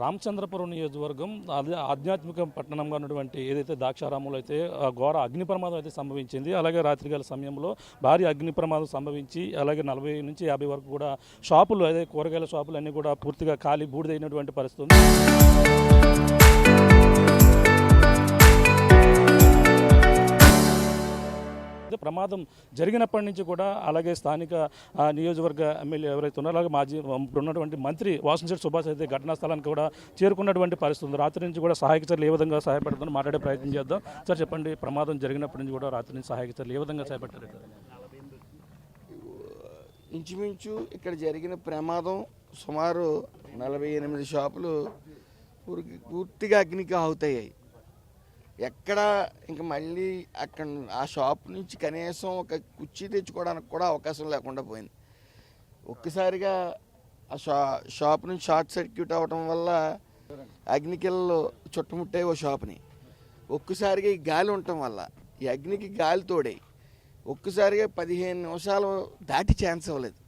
రామచంద్రపురం నియోజకవర్గం అదే ఆధ్యాత్మిక పట్టణంగా ఉన్నటువంటి ఏదైతే ద్రాక్షారామంలో అయితే ఘోర అగ్ని ప్రమాదం అయితే సంభవించింది. అలాగే రాత్రికాల సమయంలో భారీ అగ్ని ప్రమాదం సంభవించి అలాగే 40 నుంచి 50 వరకు కూడా షాపులు అదే కూరగాయల షాపులు అన్నీ కూడా పూర్తిగా ఖాళీ బూడిదైనటువంటి పరిస్థితి ఉంది. ప్రమాదం జరిగినప్పటి నుంచి కూడా అలాగే స్థానిక నియోజకవర్గ ఎమ్మెల్యే ఎవరైతే ఉన్నారో అలాగే మాజీ ఉన్నటువంటి మంత్రి వాసంశెట్టి సుభాష్ అయితే ఘటనా స్థలానికి కూడా చేరుకున్నటువంటి పరిస్థితి ఉంది. రాత్రి నుంచి కూడా సహాయక చర్యలు ఏ విధంగా సహాయపడుతుందో మాట్లాడే ప్రయత్నం చేద్దాం. సార్ చెప్పండి, ప్రమాదం జరిగినప్పటి నుంచి కూడా రాత్రి నుంచి సహాయక చర్యలు ఏ విధంగా సహాయపడతారు? ఇంచుమించు ఇక్కడ జరిగిన ప్రమాదం సుమారు 48 షాపులు పూర్తిగా అగ్నికి ఆహుతయ్యాయి. ఎక్కడ ఇంకా మళ్ళీ అక్కడ ఆ షాప్ నుంచి కనీసం ఒక కుర్చీ తెచ్చుకోవడానికి కూడా అవకాశం లేకుండా పోయింది. ఒక్కసారిగా ఆ షాప్ నుంచి షార్ట్ సర్క్యూట్ అవ్వటం వల్ల అగ్నికిళ్ళు చుట్టుముట్టాయి ఓ షాప్ని. ఒక్కసారిగా ఈ గాలి ఉండటం వల్ల ఈ అగ్నికి గాలి తోడాయి. ఒక్కసారిగా 15 నిమిషాలు దాటి ఛాన్స్ ఇవ్వలేదు.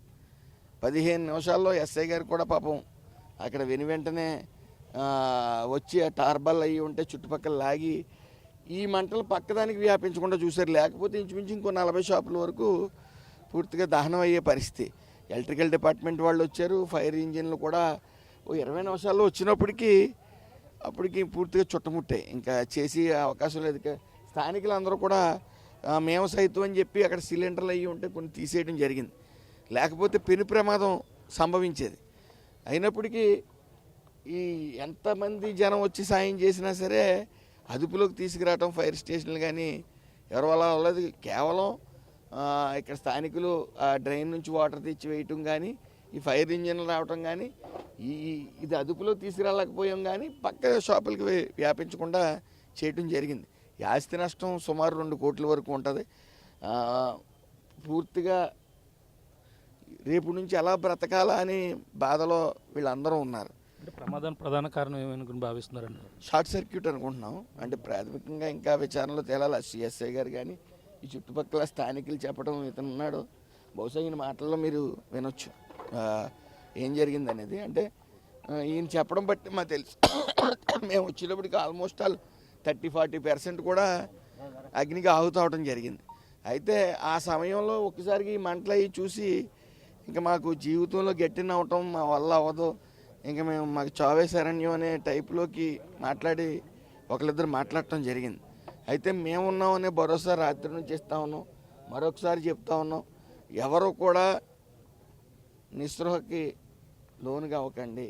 15 నిమిషాల్లో ఎస్ఐ గారు కూడా పాపం అక్కడ వెంటనే వచ్చి ఆ టార్బల్ అయ్యి ఉంటే చుట్టుపక్కల లాగి ఈ మంటలు పక్కదానికి వ్యాపించకుండా చూశారు. లేకపోతే ఇంచుమించు ఇంకో 40 షాపుల వరకు పూర్తిగా దహనం అయ్యే పరిస్థితి. ఎలక్ట్రికల్ డిపార్ట్మెంట్ వాళ్ళు వచ్చారు, ఫైర్ ఇంజిన్లు కూడా ఓ 20 నిమిషాల్లో వచ్చినప్పటికీ అప్పటికి పూర్తిగా చుట్టుముట్టాయి. ఇంకా చేసి అవకాశం లేదు. స్థానికులు అందరూ కూడా మేము సైతం అని చెప్పి అక్కడ సిలిండర్లు అయ్యి ఉంటే కొన్ని తీసేయడం జరిగింది. లేకపోతే పెను ప్రమాదం సంభవించేది. అయినప్పటికీ ఈ ఎంతమంది జనం వచ్చి సాయం చేసినా సరే అదుపులోకి తీసుకురావటం ఫైర్ స్టేషన్లు కానీ ఎవరి వల్ల అవ్వలేదు. కేవలం ఇక్కడ స్థానికులు ఆ డ్రైన్ నుంచి వాటర్ తెచ్చి వేయటం కానీ ఈ ఫైర్ ఇంజిన్లు రావటం కానీ ఇది అదుపులోకి తీసుకురాలేకపోయాం కానీ పక్క షాపులకి వ్యాపించకుండా చేయటం జరిగింది. ఈ ఆస్తి నష్టం సుమారు 2 కోట్ల వరకు ఉంటుంది. పూర్తిగా రేపు నుంచి ఎలా బ్రతకాలా అని బాధలో వీళ్ళందరూ ఉన్నారు. అంటే ప్రమాదానికి ప్రధాన కారణం ఏమనుకుని భావిస్తున్నారండి? షార్ట్ సర్క్యూట్ అనుకుంటున్నాం. అంటే ప్రాథమికంగా ఇంకా విచారణలో తేలాలి. సిఎస్ఐ గారు కానీ ఈ చుట్టుపక్కల స్థానికులు చెప్పడం ఇతను ఉన్నాడు. బహుశా ఈయన మాటల్లో మీరు వినొచ్చు ఏం జరిగింది అనేది. అంటే ఈయన చెప్పడం బట్టి మాకు తెలుసు. మేము వచ్చేటప్పటికి ఆల్మోస్ట్ 30-40% కూడా అగ్నికి ఆహుతవడం జరిగింది. అయితే ఆ సమయంలో ఒక్కసారికి ఈ మంటలు అవి చూసి ఇంకా మాకు జీవితంలో గట్టిన అవటం మా వల్ల అవ్వదు, ఇంకా మేము మాకు చావే శరణ్యం అనే టైప్లోకి మాట్లాడి ఒకరిద్దరు మాట్లాడటం జరిగింది. అయితే మేమున్నాం అనే భరోసా రాత్రి నుంచి ఇస్తా ఉన్నాం. మరొకసారి చెప్తా ఉన్నాం, ఎవరు కూడా నిస్పృహకి లోనుగా అవ్వకండి,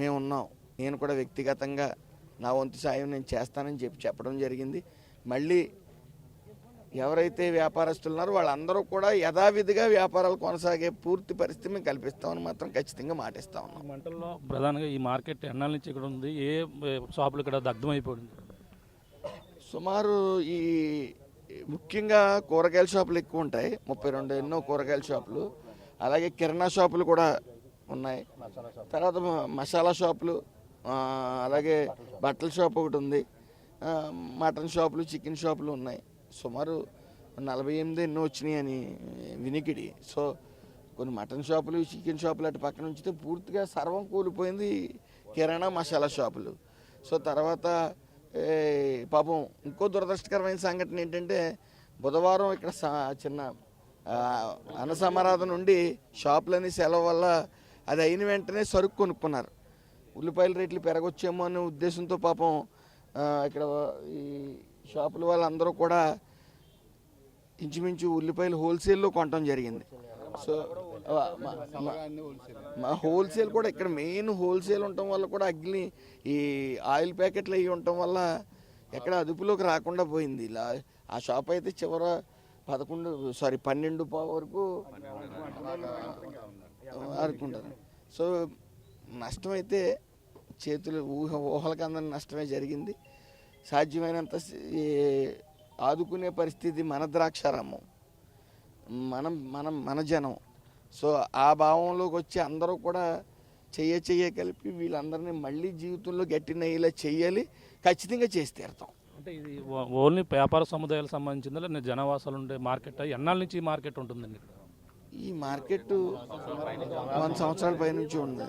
మేమున్నాం. నేను కూడా వ్యక్తిగతంగా నా వంతు సాయం నేను చేస్తానని చెప్పడం జరిగింది. మళ్ళీ ఎవరైతే వ్యాపారస్తులు ఉన్నారో వాళ్ళందరూ కూడా యథావిధిగా వ్యాపారాలు కొనసాగే పూర్తి పరిస్థితి మేము కల్పిస్తామని మాత్రం ఖచ్చితంగా మాటిస్తా ఉన్నాం. మంటల్లో ప్రధానంగా ఈ మార్కెట్ ఎన్నాళ్ళ నుంచి ఇక్కడ ఉంది, ఏ షాపులు ఇక్కడ దగ్ధమైపోయింది? సుమారు ఈ ముఖ్యంగా కూరగాయల షాపులు ఎక్కువ ఉంటాయి, 32 ఎన్నో కూరగాయల షాపులు, అలాగే కిరాణా షాపులు కూడా ఉన్నాయి. తర్వాత మసాలా షాపులు, అలాగే బట్టల షాప్ ఒకటి ఉంది, మటన్ షాపులు, చికెన్ షాపులు ఉన్నాయి. సుమారు 48 ఎన్నో వచ్చినాయి అని వినికిడి. సో కొన్ని మటన్ షాపులు, చికెన్ షాపులు అటు పక్కన ఉంచితే పూర్తిగా సర్వం కూలిపోయింది కిరాణా మసాలా షాపులు. సో తర్వాత పాపం ఇంకో దురదృష్టకరమైన సంఘటన ఏంటంటే బుధవారం ఇక్కడ చిన్న అన్నసమారాధన నుండి షాపులని సెలవు వల్ల అది అయిన వెంటనే సరుకు కొనుక్కున్నారు. ఉల్లిపాయల రేట్లు పెరగొచ్చేమో అనే ఉద్దేశంతో పాపం ఇక్కడ ఈ షాపుల వాళ్ళందరూ కూడా ఇంచుమించు ఉల్లిపాయలు హోల్సేల్లో కొనటం జరిగింది. సో మా హోల్సేల్ కూడా ఇక్కడ మెయిన్ హోల్సేల్ ఉండటం వల్ల కూడా అగ్ని ఈ ఆయిల్ ప్యాకెట్లు అవి ఉండటం వల్ల ఎక్కడ అదుపులోకి రాకుండా పోయింది. ఇలా ఆ షాప్ అయితే చివర 12 వరకు ఆడుకుంటారు. సో నష్టం అయితే చేతులు ఊహలకు అందని నష్టమే జరిగింది. సాధ్యమైనంత ఆదుకునే పరిస్థితి మన ద్రాక్షారామం, మన జనం. సో ఆ భావంలోకి వచ్చి అందరూ కూడా చెయ్య కలిపి వీళ్ళందరినీ మళ్ళీ జీవితంలో గట్టినయ్యేలా చెయ్యాలి, ఖచ్చితంగా చేసి తీరుతాం. అంటే ఇది ఓన్లీ వ్యాపార సముదాయాలకు సంబంధించిందా లేదా జనవాసాలు ఉండే మార్కెట్? ఎన్నాళ్ళ నుంచి ఈ మార్కెట్ ఉంటుందండి? ఈ మార్కెట్ 100 సంవత్సరాల పై నుంచి ఉంది.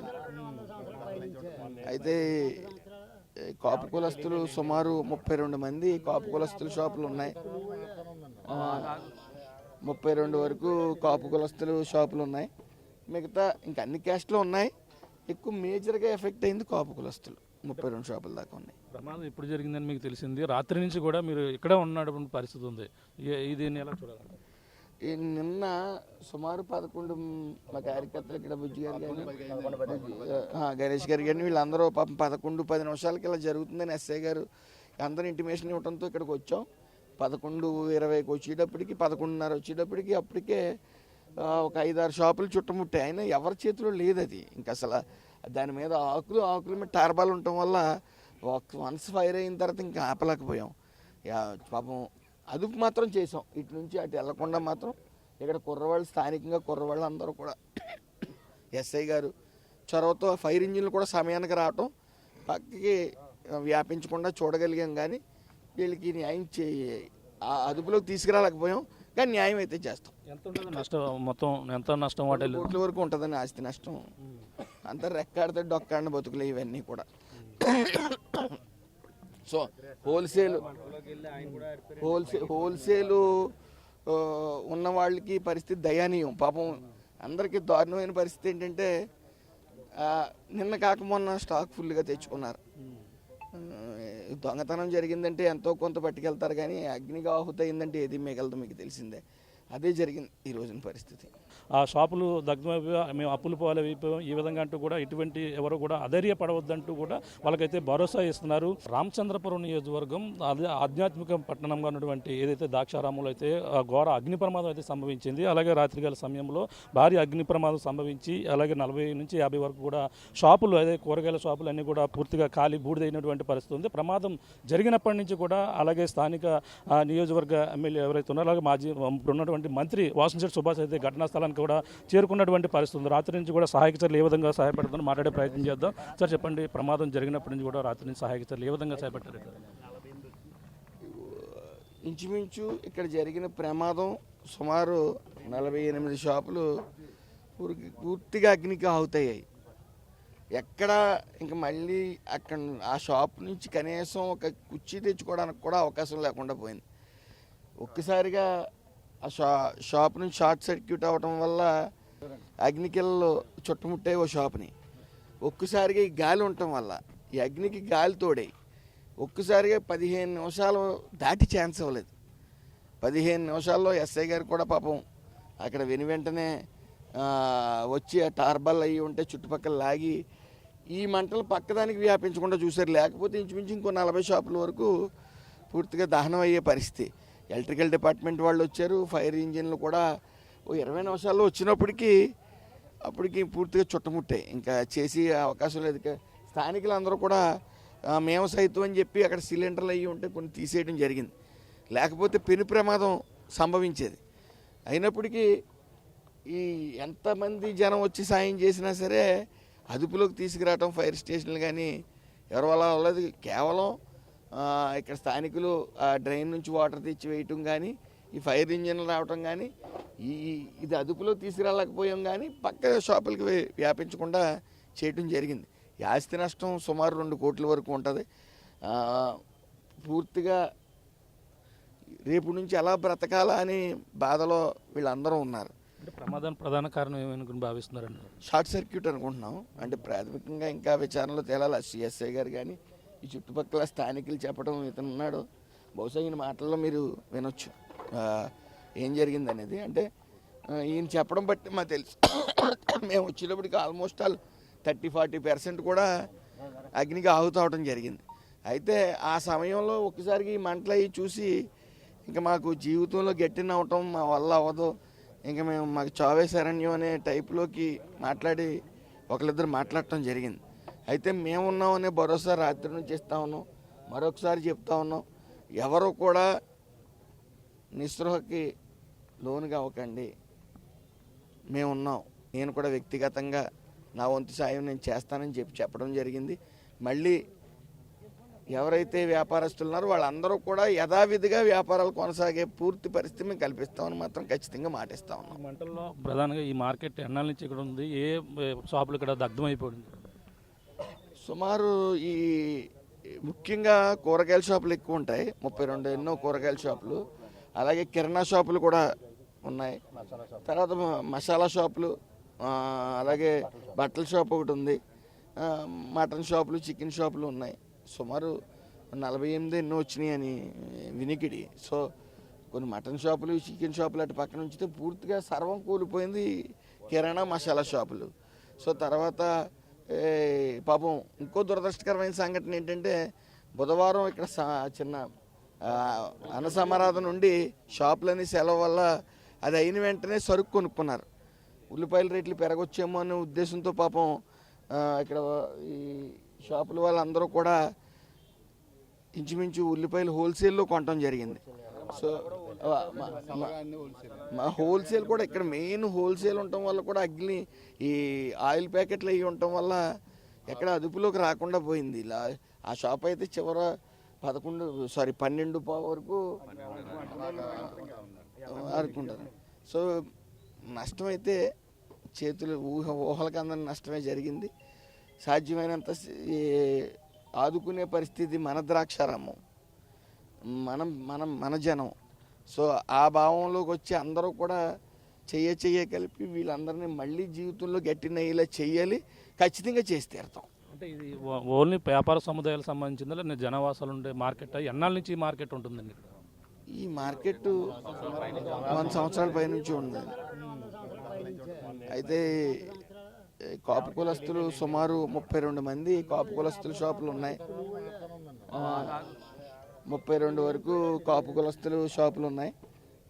అయితే కాపు కులస్తులు సుమారు 32 మంది కాపు కులస్తుల షాపులు ఉన్నాయి. 32 వరకు కాపు కులస్తులు షాపులు ఉన్నాయి. మిగతా ఇంకా అన్ని క్యాస్ట్లు ఉన్నాయి. ఎక్కువ మేజర్గా ఎఫెక్ట్ అయింది కాపు కులస్తులు. 32 షాపుల దాకా ఉన్నాయి. ప్రమాదం ఎప్పుడు జరిగిందని మీకు తెలిసింది? రాత్రి నుంచి కూడా మీరు ఇక్కడ ఉన్నటువంటి పరిస్థితి ఉంది. దీన్ని ఎలా చూడాలి? నిన్న సుమారు 11 మా కార్యకర్తలు ఇక్కడ బుజ్జి గారు కానీ గణేష్ గారు కానీ వీళ్ళందరూ పాపం 11-10 నిమిషాలకి ఇలా జరుగుతుందని ఎస్ఐ గారు అందరూ ఇంటిమేషన్ ఇవ్వడంతో ఇక్కడికి వచ్చాం. 11:20కి వచ్చేటప్పటికి 11:30 వచ్చేటప్పటికి అప్పటికే ఒక 5-6 షాపులు చుట్టుముట్టాయి. అయినా ఎవరి చేతిలో లేదు అది. ఇంకా అసలు దాని మీద ఆకుల మీద టార్బాల్ ఉండటం వల్ల వన్స్ ఫైర్ అయిన తర్వాత ఇంకా ఆపలేకపోయాం. పాపం అదుపు మాత్రం చేసాం. ఇటు నుంచి అటు వెళ్లకుండా మాత్రం ఇక్కడ కుర్రవాళ్ళు స్థానికంగా కుర్రవాళ్ళు అందరూ కూడా ఎస్ఐ గారు చొరవతో ఫైర్ ఇంజిన్లు కూడా సమయానికి రావటం పక్కకి వ్యాపించకుండా చూడగలిగాం. కానీ వీళ్ళకి న్యాయం అదుపులోకి తీసుకురాలేకపోయాం. కానీ న్యాయం అయితే చేస్తాం. ఎంత ఉంటుంది నష్టం? మొత్తం ఎంత నష్టం? 2 కోట్ల వరకు ఉంటుందని ఆస్తి నష్టం. అంతా రెక్కాడితే డొక్కాడిన బతుకులు ఇవన్నీ కూడా. సో హోల్సేలు ఉన్న వాళ్ళకి పరిస్థితి దయనీయం. పాపం అందరికీ దారుణమైన పరిస్థితి ఏంటంటే నిన్న కాక మొన్న స్టాక్ ఫుల్గా తెచ్చుకున్నారు. దొంగతనం జరిగిందంటే ఎంతో కొంత పట్టుకెళ్తారు, కానీ అగ్నిగా ఆహుతయిందంటే ఏది మిగలదు. మీకు తెలిసిందే. అదే జరిగింది ఈ రోజున పరిస్థితి. ఆ షాపులు దగ్ధమైపోయి మేము అప్పులు పాలైపోయాం ఈ విధంగా అంటూ కూడా ఇటువంటి ఎవరు కూడా అధైర్యపడవద్దంటూ కూడా వాళ్ళకైతే భరోసా ఇస్తున్నారు. రామచంద్రపురం నియోజకవర్గం అదే ఆధ్యాత్మిక పట్టణంగా ఉన్నటువంటి ఏదైతే ద్రాక్షారామంలో అయితే ఘోర అగ్ని ప్రమాదం అయితే సంభవించింది. అలాగే రాత్రికాల సమయంలో భారీ అగ్ని ప్రమాదం సంభవించి అలాగే 40 నుంచి 50 వరకు కూడా షాపులు అదే కూరగాయల షాపులు అన్నీ కూడా పూర్తిగా ఖాళీ బూడిదైనటువంటి పరిస్థితి ఉంది. ప్రమాదం జరిగినప్పటి నుంచి కూడా అలాగే స్థానిక నియోజకవర్గ ఎమ్మెల్యే ఎవరైతే ఉన్నారో అలాగే మాజీ ఉన్నటువంటి మంత్రి వాసంశెట్టి సుభాష్ అయితే ఘటనా స్థలానికి కూడా చేరుకున్నటువంటి పరిస్థితి ఉంది. రాత్రి నుంచి కూడా సహాయక చర్యలు ఏ విధంగా సహాయపడుతుందో మాట్లాడే ప్రయత్నం చేద్దాం. సార్ చెప్పండి, ప్రమాదం జరిగినప్పటి నుంచి కూడా రాత్రి నుంచి సహాయక చర్యలు ఏ విధంగా సహాయపడతారు? ఇంచుమించు ఇక్కడ జరిగిన ప్రమాదం సుమారు 48 షాపులు పూర్తిగా అగ్నికి ఆహుతయ్యాయి. ఎక్కడ ఇంకా మళ్ళీ అక్కడ ఆ షాప్ నుంచి కనీసం ఒక కుర్చీ తెచ్చుకోవడానికి కూడా అవకాశం లేకుండా పోయింది. ఒక్కసారిగా ఆ షాప్ నుంచి షార్ట్ సర్క్యూట్ అవ్వడం వల్ల అగ్నికిళ్ళు చుట్టుముట్టాయి ఓ షాప్ని. ఒక్కసారిగా ఈ గాలి ఉండటం వల్ల ఈ అగ్నికి గాలి తోడాయి. ఒక్కసారిగా 15 నిమిషాలు దాటి ఛాన్స్ ఇవ్వలేదు. 15 నిమిషాల్లో ఎస్ఐ గారు కూడా పాపం అక్కడ వెంటనే వచ్చి ఆ టార్బాల్ అయ్యి ఉంటే చుట్టుపక్కల లాగి ఈ మంటలు పక్కదానికి వ్యాపించకుండా చూశారు. లేకపోతే ఇంచుమించు ఇంకో 40 షాపుల వరకు పూర్తిగా దహనం అయ్యే పరిస్థితి. ఎలక్ట్రికల్ డిపార్ట్మెంట్ వాళ్ళు వచ్చారు. ఫైర్ ఇంజిన్లు కూడా ఓ 20 నిమిషాల్లో వచ్చినప్పటికీ అప్పటికి పూర్తిగా చుట్టుముట్టాయి. ఇంకా చేసి అవకాశం లేదు. స్థానికులందరూ కూడా మేము సైతం అని చెప్పి అక్కడ సిలిండర్లు అయ్యి ఉంటే కొన్ని తీసేయడం జరిగింది. లేకపోతే పెను ప్రమాదం సంభవించేది. అయినప్పటికీ ఈ ఎంతమంది జనం వచ్చి సాయం చేసినా సరే అదుపులోకి తీసుకురావటం ఫైర్ స్టేషన్లు కానీ ఎవరి వల్ల అవ్వలేదు. కేవలం ఇక్కడ స్థానికులు డ్రైన్ నుంచి వాటర్ తెచ్చి వేయటం కానీ ఈ ఫైర్ ఇంజిన్లు రావటం కానీ ఇది అదుపులో తీసుకురాలేకపోయాం. కానీ పక్క షాపులకి వ్యాపించకుండా చేయటం జరిగింది. ఈ ఆస్తి నష్టం సుమారు 2 కోట్ల వరకు ఉంటుంది. పూర్తిగా రేపు నుంచి ఎలా బ్రతకాలా అని బాధలో వీళ్ళందరూ ఉన్నారు. అంటే ప్రమాదానికి ప్రధాన కారణం ఏమనుకుని భావిస్తున్నారండి? షార్ట్ సర్క్యూట్ అనుకుంటున్నాం. అంటే ప్రాథమికంగా ఇంకా విచారణలో తేలాలి. సిఎస్ఐ గారు కానీ ఈ చుట్టుపక్కల స్థానికులు చెప్పడం ఇతను ఉన్నాడు. బహుశా ఈయన మాటల్లో మీరు వినొచ్చు ఏం జరిగింది అనేది. అంటే ఈయన చెప్పడం బట్టి మాకు తెలుసు. మేము వచ్చేటప్పటికి ఆల్మోస్ట్ 30-40% కూడా అగ్నికి ఆహుతవడం జరిగింది. అయితే ఆ సమయంలో ఒక్కసారికి ఈ మంటలు అవి చూసి ఇంకా మాకు జీవితంలో గట్టిన అవటం మా వల్ల అవ్వదు, ఇంకా మేము మాకు చావేశారణ్యం అనే టైప్లోకి మాట్లాడి ఒకరిద్దరు మాట్లాడటం జరిగింది. అయితే మేమున్నాం అనే భరోసా రాత్రి నుంచి ఇస్తా ఉన్నాం. మరొకసారి చెప్తా ఉన్నాం, ఎవరు కూడా నిస్పృహకి లోనుగా అవ్వకండి, మేమున్నాం. నేను కూడా వ్యక్తిగతంగా నా వంతు సాయం నేను చేస్తానని చెప్పడం జరిగింది. మళ్ళీ ఎవరైతే వ్యాపారస్తులు ఉన్నారో వాళ్ళందరూ కూడా యథావిధిగా వ్యాపారాలు కొనసాగే పూర్తి పరిస్థితి మేము కల్పిస్తామని మాత్రం ఖచ్చితంగా మాటిస్తా ఉన్నాం. మంటల్లో ప్రధానంగా ఈ మార్కెట్ ఎన్నాళ్ళ నుంచి ఇక్కడ ఉంది? ఏ షాపులు ఇక్కడ దగ్ధమైపోయింది? సుమారు ఈ ముఖ్యంగా కూరగాయల షాపులు ఎక్కువ ఉంటాయి, 32 ఎన్నో కూరగాయల షాపులు, అలాగే కిరాణా షాపులు కూడా ఉన్నాయి. తర్వాత మసాలా షాపులు, అలాగే బట్టల షాప్ ఒకటి ఉంది, మటన్ షాపులు, చికెన్ షాపులు ఉన్నాయి. సుమారు 48 ఎన్నో వచ్చినాయి అని వినికిడి. సో కొన్ని మటన్ షాపులు, చికెన్ షాపులు అటు పక్కన ఉంచితే పూర్తిగా సర్వం కూలిపోయింది కిరాణా మసాలా షాపులు. సో తర్వాత పాపం ఇంకో దురదృష్టకరమైన సంఘటన ఏంటంటే బుధవారం ఇక్కడ చిన్న అన్నసమారాధన నుండి షాపులని సెలవు వల్ల అది అయిన వెంటనే సరుకు కొనుక్కున్నారు. ఉల్లిపాయల రేట్లు పెరగొచ్చేమో అనే ఉద్దేశంతో పాపం ఇక్కడ ఈ షాపుల వాళ్ళందరూ కూడా ఇంచుమించు ఉల్లిపాయలు హోల్సేల్లో కొనడం జరిగింది. సో మా హోల్సేల్ కూడా ఇక్కడ మెయిన్ హోల్సేల్ ఉండటం వల్ల కూడా అగ్ని ఈ ఆయిల్ ప్యాకెట్లు అవి ఉండటం వల్ల ఎక్కడ అదుపులోకి రాకుండా పోయింది. ఇలా ఆ షాప్ అయితే చివర 12 వరకు ఆడుకుంటారు. సో నష్టం అయితే చేతులు ఊహలకు అందని నష్టమే జరిగింది. సాధ్యమైనంత ఆదుకునే పరిస్థితి మన ద్రాక్షారామం, మన జనం. సో ఆ భావంలోకి వచ్చి అందరూ కూడా చెయ్య కలిపి వీళ్ళందరినీ మళ్ళీ జీవితంలో గట్టినయ్యేలా చెయ్యాలి, ఖచ్చితంగా చేసి తీరుతాం. అంటే ఇది ఓన్లీ వ్యాపార సముదాయాలకు సంబంధించిందా లేదా జనవాసాలు ఉండే మార్కెట్? ఎన్నాళ్ళ నుంచి ఈ మార్కెట్ ఉంటుందండి? ఈ మార్కెట్ 100 సంవత్సరాల పైనుంచి ఉంది. అయితే కాపు కులస్తులు సుమారు 32 మంది కాపు కులస్తుల షాపులు ఉన్నాయి. 32 వరకు కాపు కులస్తులు షాపులు ఉన్నాయి.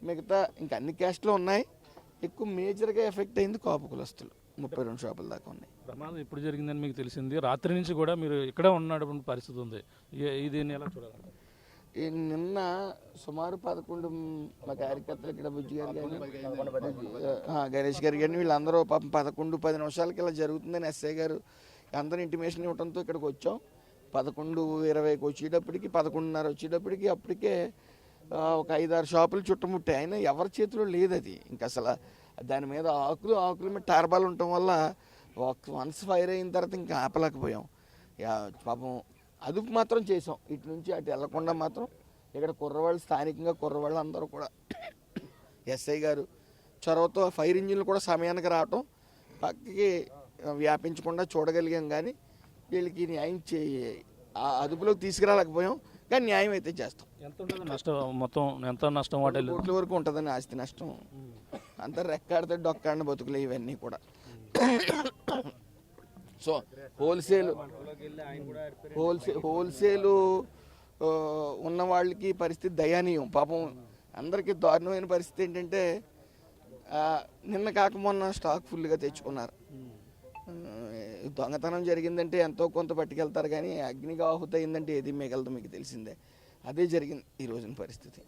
మిగతా ఇంకా అన్ని క్యాస్ట్లు ఉన్నాయి. ఎక్కువ మేజర్గా ఎఫెక్ట్ అయింది కాపు కులస్తులు. 32 షాపుల దాకా ఉన్నాయి. ప్రమాదం ఎప్పుడు జరిగిందని మీకు తెలిసింది? రాత్రి నుంచి కూడా మీరు ఇక్కడే ఉన్నటువంటి పరిస్థితి ఉంది. దీన్ని ఎలా చూడాలి? నిన్న సుమారు 11 మా కార్యకర్తలు ఇక్కడ బుజ్జి గారు కానీ గణేష్ గారు కానీ వీళ్ళందరూ పాపం 11-10 నిమిషాలకి ఇలా జరుగుతుందని ఎస్ఐ గారు అందరూ ఇంటిమేషన్ ఇవ్వడంతో ఇక్కడికి వచ్చాం. 11:20కి వచ్చేటప్పటికి 11:30 వచ్చేటప్పటికి అప్పటికే ఒక 5-6 షాపులు చుట్టుముట్టాయి. అయినా ఎవరి చేతిలో లేదు అది. ఇంకా అసలు దాని మీద ఆకుల మీద టార్బాల్ ఉండటం వల్ల వన్స్ ఫైర్ అయిన తర్వాత ఇంకా ఆపలేకపోయాం. పాపం అదుపు మాత్రం చేసాం. ఇటు నుంచి అటు వెళ్లకుండా మాత్రం ఇక్కడ కుర్రవాళ్ళు, స్థానికంగా కుర్రవాళ్ళు అందరూ కూడా ఎస్ఐ గారు చొరవతో ఫైర్ ఇంజిన్లు కూడా సమయానికి రావటం, పక్కకి వ్యాపించకుండా చూడగలిగాం. కానీ వీళ్ళకి న్యాయం అదుపులోకి తీసుకురాలేకపోయాం. కానీ న్యాయం అయితే చేస్తాం. ఎంత ఉంటుంది నష్టం? మొత్తం ఎంత నష్టం? 1 కోట్ల వరకు ఉంటుందని ఆస్తి నష్టం. అంతా రెక్కాడితే డొక్కాడిన బతుకులు ఇవన్నీ కూడా. సో హోల్సేలు ఉన్న వాళ్ళకి పరిస్థితి దయనీయం. పాపం అందరికీ దారుణమైన పరిస్థితి ఏంటంటే నిన్న కాక మొన్న స్టాక్ ఫుల్గా తెచ్చుకున్నారు. దొంగతనం జరిగిందంటే ఎంతో కొంత పట్టుకెళ్తారు, కానీ అగ్నిగా ఆహుతి అయిందంటే ఏది మిగలదు, మీకు తెలిసిందే. అదే జరిగింది ఈ రోజున పరిస్థితి.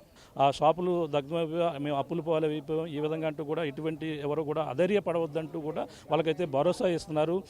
ఆ షాపులు దగ్ధమైపోయి మేము అప్పులు పాలైపోయాం ఈ విధంగా అంటూ కూడా ఇటువంటి ఎవరు కూడా అధైర్యపడవద్దంటూ కూడా వాళ్ళకైతే భరోసా ఇస్తున్నారు.